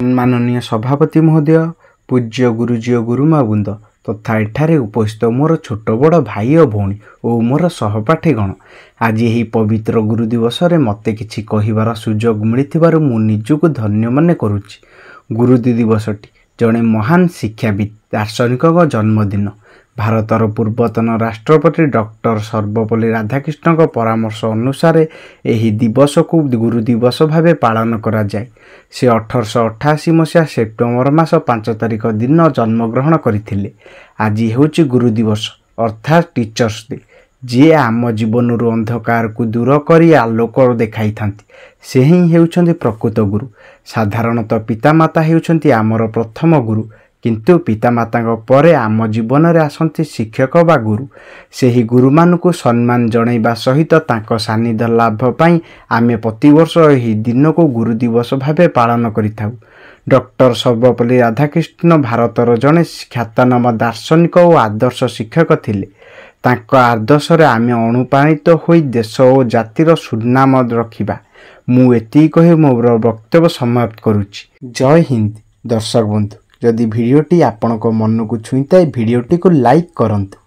माननीय सभापति महोदय, पूज्य गुरुजी और गुरुमा वृंद तथा एठारे उपस्थित मोर छोट बड़ भाई और भौणी और मोर सहपाठीगण, आज यही पवित्र गुरु दिवस रे मते किछि कहिबार सुजोग मिलिथिबारु मु निजको धन्य मने करुछि। गुरु दिवसटी जड़े महान शिक्षाविद दार्शनिक जन्मदिन। भारतर पूर्वतन राष्ट्रपति डॉक्टर सर्वपल्ली राधाकृष्ण परामर्श अनुसार यही दिवस को गुरु दिवस भाव पालन करा जाए। से 1888 मसीहा सेप्टेम्बर मास 5 तारिख दिन जन्मग्रहण करथिले। आज हेउछि गुरु दिवस अर्थात टीचर्स डे, जी आम जीवन अंधकार को दूर कर आलोक देखाई थांती। से ही हेउछंती प्रकृत गुरु। साधारणतः पितामाता हेउछंती आमर प्रथम गुरु, किंतु पितामाता परे आम जीवन में आसंती शिक्षक बा गुरु। से ही गुरु मानकु सम्मान जणैबा सहित तांको सानिध्य लाभ पाई आमे प्रतिवर्ष यही दिन को गुरु दिवस भावे पालन करिथाउ। डॉक्टर सर्वपल्ली राधाकृष्ण भारतर जड़े ख्यातनाम दार्शनिक और आदर्श शिक्षक थिले। तांको आदर्श रे आमे अनुप्राणित होई देश और जातिर सुनाम रखिबा। मु एति कहि मोर वक्तव्य समाप्त करुछि। जय हिंद। दर्शक बंधु, जदि भिडियोटी आपणक मन को छुईताए भिडियोटी को लाइक करंतु।